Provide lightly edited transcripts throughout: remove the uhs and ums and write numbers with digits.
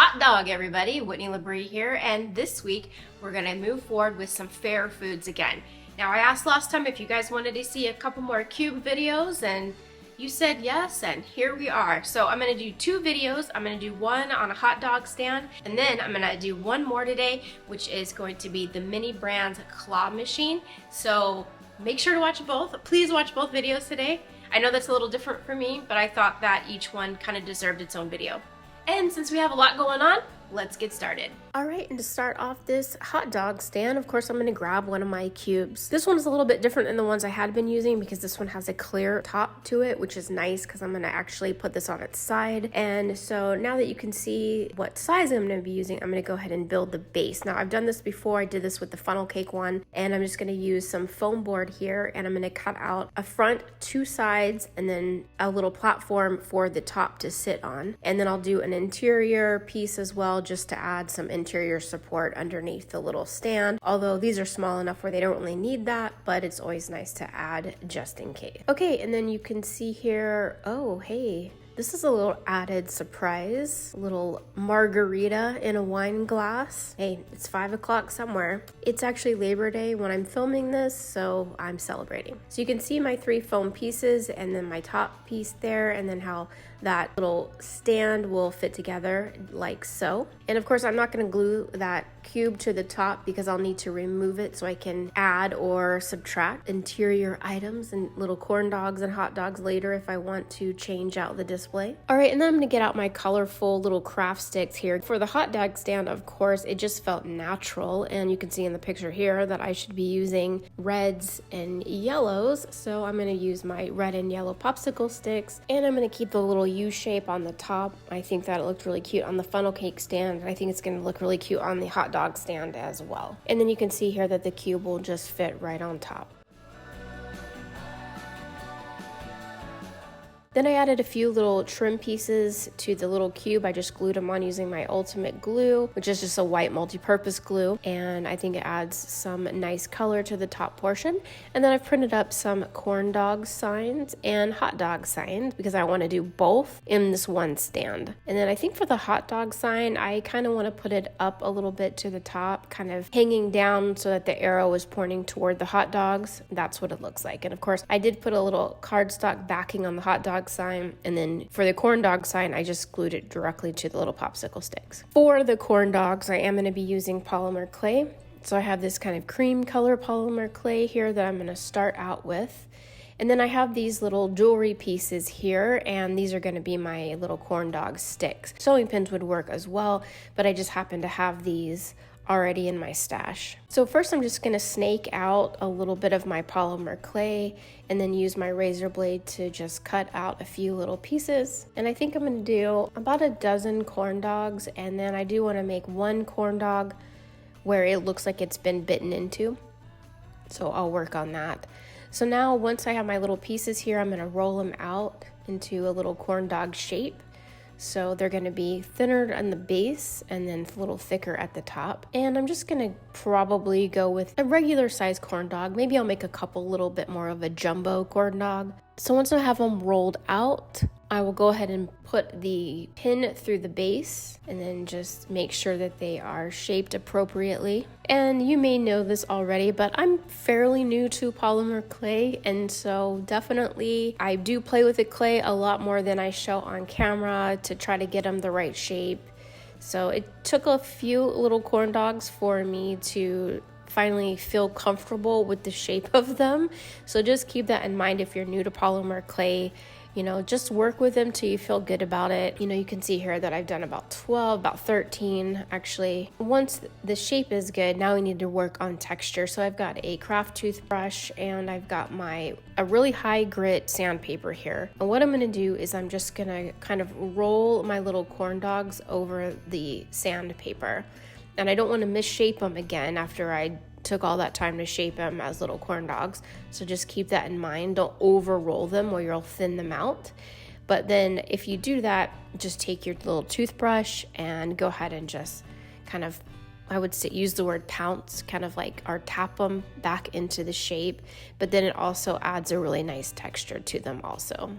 Hot dog, everybody. Whitney Labrie here, and this week we're gonna move forward with some fair foods again. Now, I asked last time if you guys wanted to see a couple more cube videos, and you said yes, and here we are. So I'm gonna do 2 videos. I'm gonna do one on a hot dog stand, and then I'm gonna do one more today, which is going to be the Mini Brands claw machine. So make sure to watch both. Please watch both videos today. I know that's a little different for me, but I thought that each one kind of deserved its own video. And since we have a lot going on, let's get started. All right, and to start off this hot dog stand, of course, I'm gonna grab one of my cubes. This one is a little bit different than the ones I had been using because this one has a clear top to it, which is nice because I'm gonna actually put this on its side. And so now that you can see what size I'm gonna be using, I'm gonna go ahead and build the base. Now, I've done this before. I did this with the funnel cake one, and I'm just gonna use some foam board here, and I'm gonna cut out a front, 2 sides, and then a little platform for the top to sit on. And then I'll do an interior piece as well, just to add some interior support underneath the little stand, although these are small enough where they don't really need that, but it's always nice to add just in case. Okay, and then you can see here, oh hey, this is a little added surprise, a little margarita in a wine glass. Hey, it's 5 o'clock somewhere. It's actually Labor Day when I'm filming this, so I'm celebrating. So you can see my 3 foam pieces and then my top piece there, and then how that little stand will fit together like so. And of course, I'm not gonna glue that cube to the top because I'll need to remove it so I can add or subtract interior items and little corn dogs and hot dogs later if I want to change out the display. All right, and then I'm gonna get out my colorful little craft sticks here. For the hot dog stand, of course, it just felt natural, and you can see in the picture here that I should be using reds and yellows. So I'm gonna use my red and yellow popsicle sticks, and I'm gonna keep the little U shape on the top. I think that it looked really cute on the funnel cake stand, and I think it's gonna look really cute on the hot dog stand as well. And then you can see here that the cube will just fit right on top. Then I added a few little trim pieces to the little cube. I just glued them on using my ultimate glue, which is just a white multi-purpose glue, and I think it adds some nice color to the top portion. And then I've printed up some corn dog signs and hot dog signs because I want to do both in this one stand. And then I think for the hot dog sign, I kind of want to put it up a little bit to the top, kind of hanging down so that the arrow is pointing toward the hot dogs. That's what it looks like. And of course, I did put a little cardstock backing on the hot dog sign, and then for the corn dog sign, I just glued it directly to the little popsicle sticks. For the corn dogs, I am going to be using polymer clay. So I have this kind of cream color polymer clay here that I'm going to start out with. And then I have these little jewelry pieces here, and these are going to be my little corn dog sticks. Sewing pins would work as well, but I just happen to have these already in my stash. So first I'm just gonna snake out a little bit of my polymer clay and then use my razor blade to just cut out a few little pieces. And I think I'm gonna do about a dozen corn dogs, and then I do wanna make one corn dog where it looks like it's been bitten into. So I'll work on that. So now once I have my little pieces here, I'm gonna roll them out into a little corn dog shape. So they're going to be thinner on the base and then a little thicker at the top. And I'm just going to probably go with a regular size corn dog. Maybe I'll make a couple little bit more of a jumbo corn dog. So once I have them rolled out, I will go ahead and put the pin through the base and then just make sure that they are shaped appropriately. And you may know this already, but I'm fairly new to polymer clay, and so definitely I do play with the clay a lot more than I show on camera to try to get them the right shape. So it took a few little corn dogs for me to finally feel comfortable with the shape of them. So just keep that in mind if you're new to polymer clay. You know, just work with them till you feel good about it. You know, you can see here that I've done about 12, about 13 actually. Once the shape is good, now we need to work on texture. So I've got a craft toothbrush and I've got a really high grit sandpaper here. And what I'm gonna do is I'm just gonna kind of roll my little corn dogs over the sandpaper. And I don't wanna misshape them again after I took all that time to shape them as little corn dogs. So just keep that in mind. Don't over roll them or you'll thin them out. But then if you do that, just take your little toothbrush and go ahead and just kind of, I would say, use the word pounce, kind of like, or tap them back into the shape. But then it also adds a really nice texture to them also.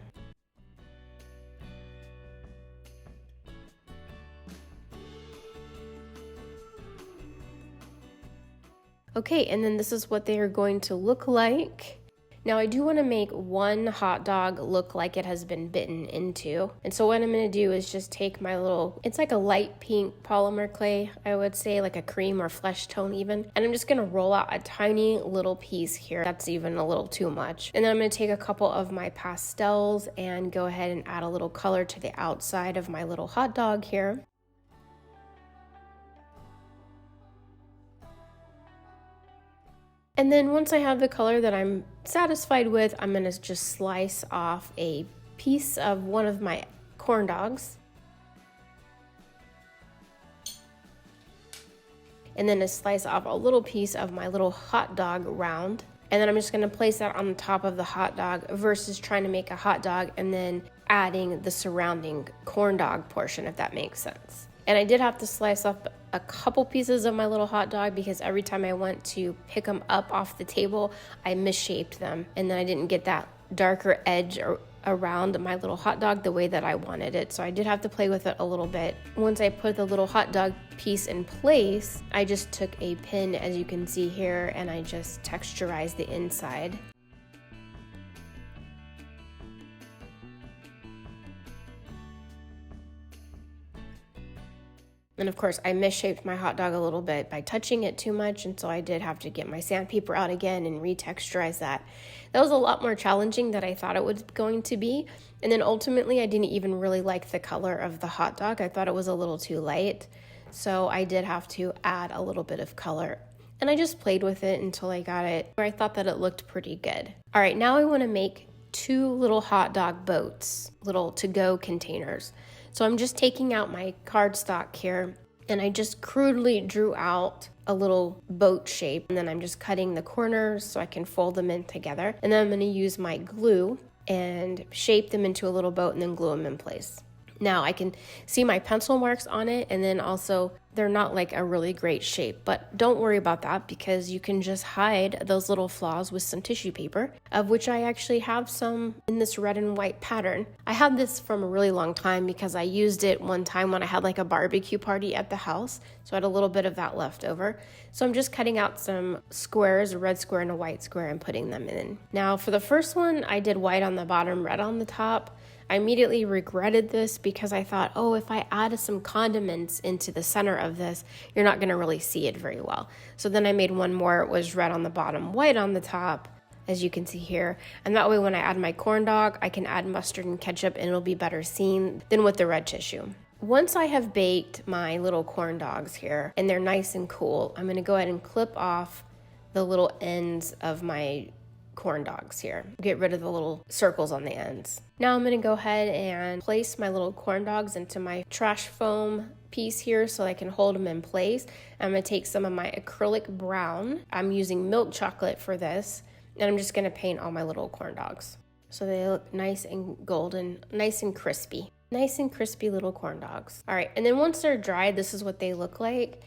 Okay, and then this is what they are going to look like. Now I do want to make one hot dog look like it has been bitten into. And so what I'm going to do is just take my little, it's like a light pink polymer clay, I would say, like a cream or flesh tone even. And I'm just going to roll out a tiny little piece here. That's even a little too much. And then I'm going to take a couple of my pastels and go ahead and add a little color to the outside of my little hot dog here. And then once I have the color that I'm satisfied with, I'm going to just slice off a piece of one of my corn dogs. And then to slice off a little piece of my little hot dog round. And then I'm just going to place that on the top of the hot dog versus trying to make a hot dog and then adding the surrounding corn dog portion, if that makes sense. And I did have to slice up a couple pieces of my little hot dog because every time I went to pick them up off the table, I misshaped them. And then I didn't get that darker edge around my little hot dog the way that I wanted it. So I did have to play with it a little bit. Once I put the little hot dog piece in place, I just took a pin, as you can see here, and I just texturized the inside. And of course, I misshaped my hot dog a little bit by touching it too much, and so I did have to get my sandpaper out again and retexturize that. That was a lot more challenging than I thought it was going to be. And then ultimately, I didn't even really like the color of the hot dog. I thought it was a little too light, so I did have to add a little bit of color. And I just played with it until I got it where I thought that it looked pretty good. All right, now I want to make 2 little hot dog boats, little to-go containers. So I'm just taking out my cardstock here and I just crudely drew out a little boat shape, and then I'm just cutting the corners so I can fold them in together. And then I'm going to use my glue and shape them into a little boat and then glue them in place. Now I can see my pencil marks on it, and then also they're not like a really great shape, but don't worry about that because you can just hide those little flaws with some tissue paper, of which I actually have some in this red and white pattern. I had this from a really long time because I used it one time when I had like a barbecue party at the house, so I had a little bit of that left over. So I'm just cutting out some squares, a red square and a white square, and putting them in. Now for the first one, I did white on the bottom, red on the top. I immediately regretted this because I thought, oh, if I add some condiments into the center of this, you're not going to really see it very well. So then I made one more. It was red on the bottom, white on the top, as you can see here. And that way when I add my corn dog, I can add mustard and ketchup and it'll be better seen than with the red tissue. Once I have baked my little corn dogs here and they're nice and cool, I'm going to go ahead and clip off the little ends of my corn dogs here. Get rid of the little circles on the ends. Now I'm going to go ahead and place my little corn dogs into my trash foam piece here so I can hold them in place. I'm going to take some of my acrylic brown. I'm using milk chocolate for this, and I'm just going to paint all my little corn dogs so they look nice and golden, nice and crispy. Nice and crispy little corn dogs. All right, and then once they're dried, this is what they look like.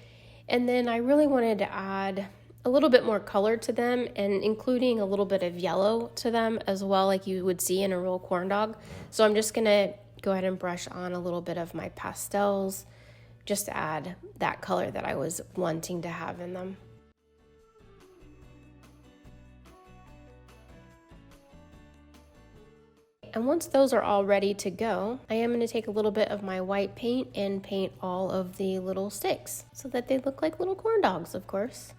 And then I really wanted to add a little bit more color to them, and including a little bit of yellow to them as well, like you would see in a real corn dog. So I'm just gonna go ahead and brush on a little bit of my pastels just to add that color that I was wanting to have in them. And once those are all ready to go, I am going to take a little bit of my white paint and paint all of the little sticks so that they look like little corn dogs, of course.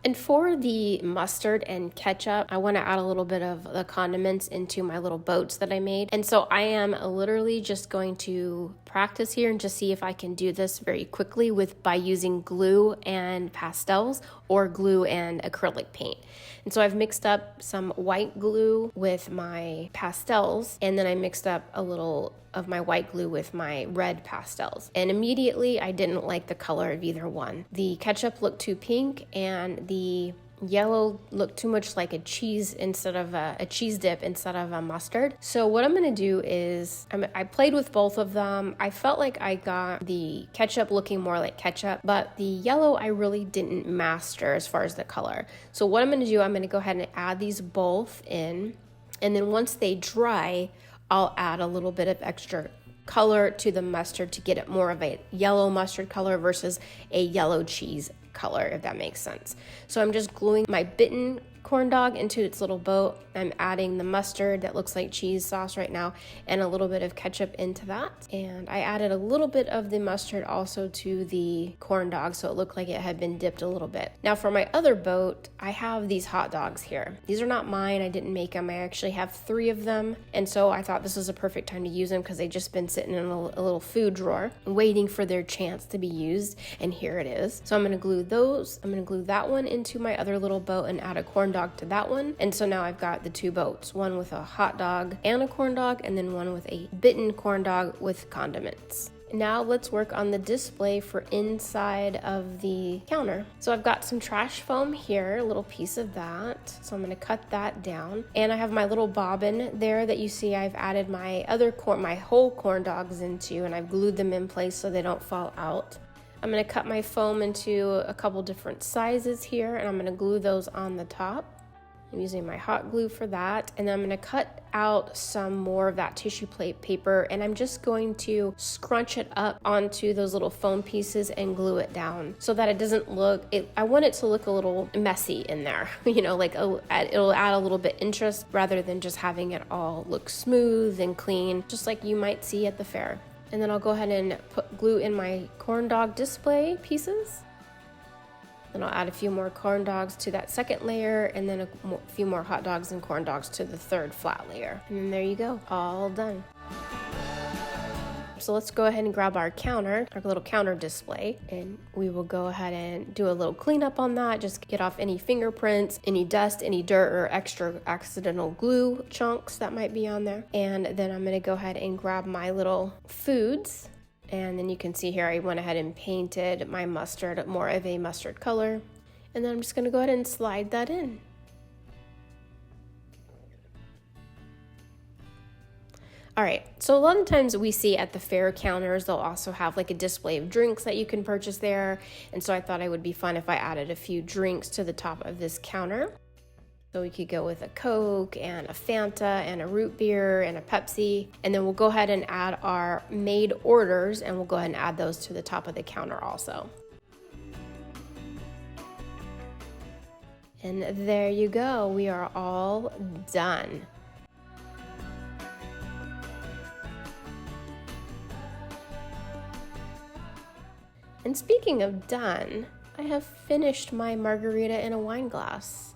And for the mustard and ketchup, I want to add a little bit of the condiments into my little boats that I made. And so I am literally just going to practice here and just see if I can do this very quickly by using glue and pastels or glue and acrylic paint. And so I've mixed up some white glue with my pastels, and then I mixed up a little of my white glue with my red pastels. And immediately I didn't like the color of either one. The ketchup looked too pink and the yellow looked too much like a cheese instead of a cheese dip instead of a mustard. So what I'm gonna do is I played with both of them. I felt like I got the ketchup looking more like ketchup, but the yellow I really didn't master as far as the color. So what I'm gonna do, I'm gonna go ahead and add these both in, and then once they dry, I'll add a little bit of extra color to the mustard to get it more of a yellow mustard color versus a yellow cheese color, if that makes sense. So I'm just gluing my bitten corn dog into its little boat. I'm adding the mustard that looks like cheese sauce right now and a little bit of ketchup into that. And I added a little bit of the mustard also to the corn dog so it looked like it had been dipped a little bit. Now for my other boat, I have these hot dogs here. These are not mine. I didn't make them. I actually have 3 of them. And so I thought this was a perfect time to use them because they've just been sitting in a little food drawer waiting for their chance to be used. And here it is. So I'm going to glue those. I'm going to glue that one into my other little boat and add a corn dog to that one. And so now I've got the 2 boats, one with a hot dog and a corn dog, and then one with a bitten corn dog with condiments. Now let's work on the display for inside of the counter. So I've got some trash foam here, a little piece of that. So I'm going to cut that down. And I have my little bobbin there that you see I've added my whole corn dogs into, and I've glued them in place so they don't fall out. I'm going to cut my foam into a couple different sizes here, and I'm going to glue those on the top. I'm using my hot glue for that, and then I'm going to cut out some more of that tissue plate paper, and I'm just going to scrunch it up onto those little foam pieces and glue it down so that it doesn't look, I want it to look a little messy in there, you know, like it'll add a little bit interest rather than just having it all look smooth and clean, just like you might see at the fair. And then I'll go ahead and put glue in my corn dog display pieces. Then I'll add a few more corn dogs to that second layer, and then a few more hot dogs and corn dogs to the third flat layer. And then there you go, all done. So let's go ahead and grab our counter, our little counter display, and we will go ahead and do a little cleanup on that. Just get off any fingerprints, any dust, any dirt, or extra accidental glue chunks that might be on there. And then I'm gonna go ahead and grab my little foods. And then you can see here I went ahead and painted my mustard more of a mustard color. And then I'm just gonna go ahead and slide that in. All right, so a lot of times we see at the fair counters, they'll also have like a display of drinks that you can purchase there. And so I thought it would be fun if I added a few drinks to the top of this counter. So we could go with a Coke and a Fanta and a root beer and a Pepsi. And then we'll go ahead and add our made orders, and we'll go ahead and add those to the top of the counter also. And there you go, we are all done. And speaking of done, I have finished my margarita in a wine glass.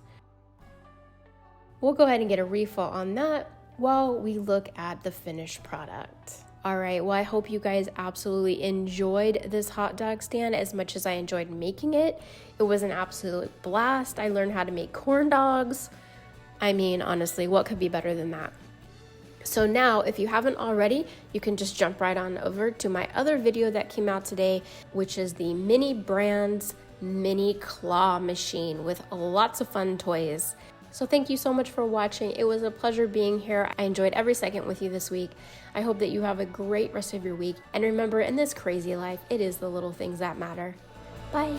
We'll go ahead and get a refill on that while we look at the finished product. All right, well, I hope you guys absolutely enjoyed this hot dog stand as much as I enjoyed making it. It was an absolute blast. I learned how to make corn dogs. I mean, honestly, what could be better than that? So now, if you haven't already, you can just jump right on over to my other video that came out today, which is the Mini Brands mini claw machine with lots of fun toys. So thank you so much for watching. It was a pleasure being here. I enjoyed every second with you this week. I hope that you have a great rest of your week. And remember, in this crazy life, it is the little things that matter. Bye.